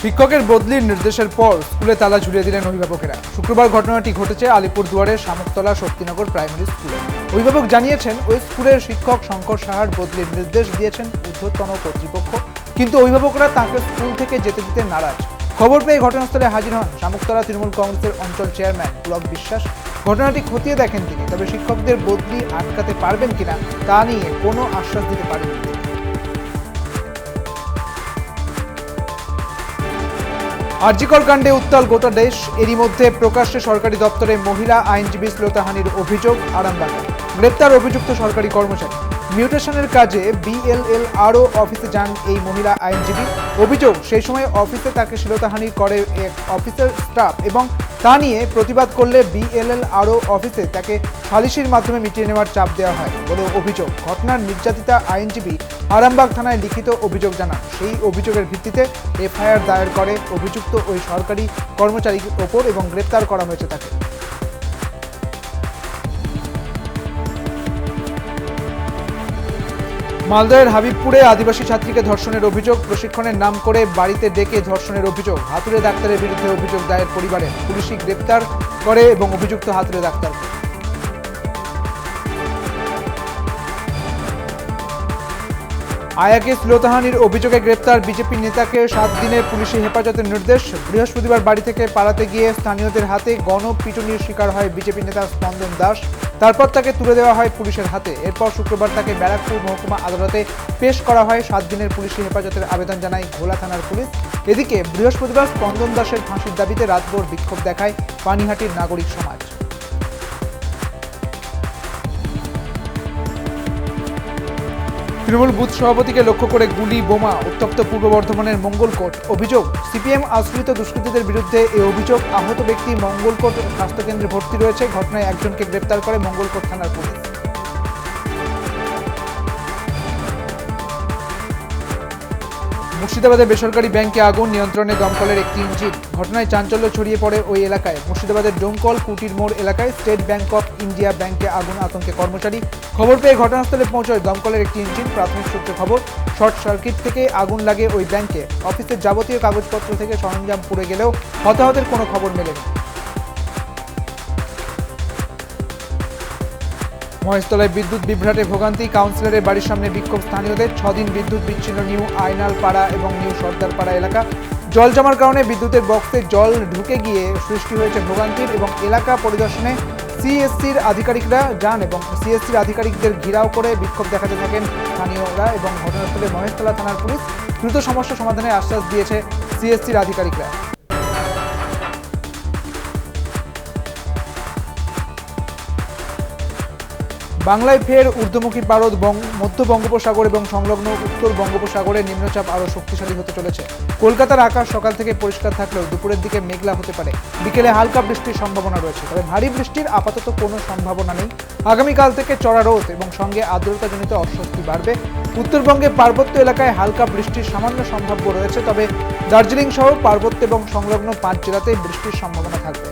শিক্ষকের বদলির নির্দেশের পর স্কুলে তালা ঝুলিয়ে দিলেন অভিভাবকেরা। শুক্রবার ঘটনাটি ঘটেছে আলিপুরদুয়ারের শামুকতলা শক্তিনগর প্রাইমারি স্কুলে। অভিভাবক জানিয়েছেন, ওই স্কুলের শিক্ষক শঙ্কর সাহার বদলির নির্দেশ দিয়েছেন ঊর্ধ্বতন কর্তৃপক্ষ, কিন্তু অভিভাবকরা তাকে স্কুল থেকে যেতে দিতে নারাজ। খবর পেয়ে ঘটনাস্থলে হাজির হন শামুকতলা তৃণমূল কংগ্রেসের অঞ্চল চেয়ারম্যান পুলক বিশ্বাস। ঘটনাটি খতিয়ে দেখেন তিনি, তবে শিক্ষকদের বদলি আটকাতে পারবেন কিনা তা নিয়ে কোনো আশ্বাস দিতে পারেননি। আরজিকর কাণ্ডে উত্তাল গোটা দেশ। এরই মধ্যে প্রকাশ্যে সরকারি দপ্তরে মহিলা আইনজীবী শ্লীলতাহানির অভিযোগ আরামবাগে। গ্রেপ্তার অভিযুক্ত সরকারি কর্মচারী। মিউটেশনের কাজে BLLRO অফিসে যান এই মহিলা আইনজীবী। অভিযোগ, সেই সময় অফিসে তাকে শ্লীলতাহানি করে এক অফিসের স্টাফ এবং তা নিয়ে প্রতিবাদ করলে BLLRO অফিসে তাকে সালিসির মাধ্যমে মিটিয়ে নেওয়ার চাপ দেওয়া হয় বলে অভিযোগ। ঘটনার নির্যাতিতা আইনজীবী আরামবাগ থানায় লিখিত অভিযোগ জানান। সেই অভিযোগের ভিত্তিতে FIR দায়ের করে অভিযুক্ত ওই সরকারি কর্মচারীর ওপর এবং গ্রেপ্তার করা হয়েছে তাকে। মালদহের হাবিবপুরে আদিবাসী ছাত্রীকে ধর্ষণের অভিযোগ। প্রশিক্ষণের নাম করে বাড়িতে ডেকে ধর্ষণের অভিযোগ। হাতুড়ে ডাক্তারের বিরুদ্ধে অভিযোগ দায়ের পরিবারের। পুলিশই গ্রেপ্তার করে এবং অভিযুক্ত হাতুড়ে ডাক্তারকে। আয়াকে শ্লীলতাহানির অভিযোগে গ্রেপ্তার বিজেপি নেতাকে 7 দিনের পুলিশি হেফাজতের নির্দেশ। বৃহস্পতিবার বাড়ি থেকে পালাতে গিয়ে স্থানীয়দের হাতে গণপিটুনির শিকার হয় বিজেপি নেতা স্পন্দন দাস। তারপর তাকে তুলে দেওয়া হয় পুলিশের হাতে। এরপর শুক্রবার তাকে ব্যারাকপুর মহকুমা আদালতে পেশ করা হয়। 7 দিনের পুলিশি হেফাজতের আবেদন জানায় ঘোলা থানার পুলিশ। এদিকে বৃহস্পতিবার স্পন্দন দাসের ফাঁসির দাবিতে রাতভর বিক্ষোভ দেখায় পানিহাটির নাগরিক সমাজ। তৃণমূল বুথ সভাপতিকে লক্ষ্য করে গুলি, বোমা, উত্তপ্ত পূর্ব বর্ধমানের মঙ্গলকোট। অভিযোগ, CPM আশ্রিত দুষ্কৃতীদের বিরুদ্ধে এই অভিযোগ। আহত ব্যক্তি মঙ্গলকোট স্বাস্থ্যকেন্দ্রে ভর্তি রয়েছে। ঘটনায় একজনকে গ্রেপ্তার করে মঙ্গলকোট থানার পুলিশ। মুর্শিদাবাদে বেসরকারি ব্যাংকে আগুন, নিয়ন্ত্রণে দমকলের একটি ইঞ্জিন। ঘটনায় চাঞ্চল্য ছড়িয়ে পড়ে ওই এলাকায়। মুর্শিদাবাদের ডোমকল কুটির মোড় এলাকায় স্টেট ব্যাংক অফ ইন্ডিয়া ব্যাংকে আগুন, আতঙ্কে কর্মচারী। খবর পেয়ে ঘটনাস্থলে পৌঁছয় দমকলের একটি ইঞ্জিন। প্রাথমিক সূত্রে খবর, শর্ট সার্কিট থেকে আগুন লাগে ওই ব্যাংকে। অফিসের যাবতীয় কাগজপত্র থেকে সরঞ্জাম পুড়ে গেলেও হতাহতের কোনো খবর মেলেনি। মহেশতলায় বিদ্যুৎ বিভ্রাটে ভোগান্তি। কাউন্সিলরের বাড়ির সামনে বিক্ষোভ স্থানীয়দের। 6 দিন বিদ্যুৎ বিচ্ছিন্ন নিউ আইনালপাড়া এবং নিউ সর্দারপাড়া এলাকা। জল জমার কারণে বিদ্যুতের বক্সে জল ঢুকে গিয়ে সৃষ্টি হয়েছে ভোগান্তির এবং এলাকা পরিদর্শনে CSCর আধিকারিকরা যান এবং CSCর আধিকারিকদের ঘেরাও করে বিক্ষোভ দেখাতে থাকেন স্থানীয়রা এবং ঘটনাস্থলে মহেশতলা থানার পুলিশ। দ্রুত সমস্যা সমাধানের আশ্বাস দিয়েছে CSCর আধিকারিকরা। বাংলায় ফের ঊর্ধ্বমুখী পারদ। মধ্য বঙ্গোপসাগর এবং সংলগ্ন উত্তর বঙ্গোপসাগরে নিম্নচাপ আরও শক্তিশালী হতে চলেছে। কলকাতার আকাশ সকাল থেকে পরিষ্কার থাকলেও দুপুরের দিকে মেঘলা হতে পারে। বিকেলে হালকা বৃষ্টির সম্ভাবনা রয়েছে, তবে ভারী বৃষ্টির আপাতত কোনো সম্ভাবনা নেই। আগামীকাল থেকে চড়া রোদ এবং সঙ্গে আর্দ্রতাজনিত অস্বস্তি বাড়বে। উত্তরবঙ্গে পার্বত্য এলাকায় হালকা বৃষ্টির সামান্য সম্ভাব্য রয়েছে, তবে দার্জিলিং সহ পার্বত্য এবং সংলগ্ন 5 জেলাতে বৃষ্টির সম্ভাবনা থাকবে।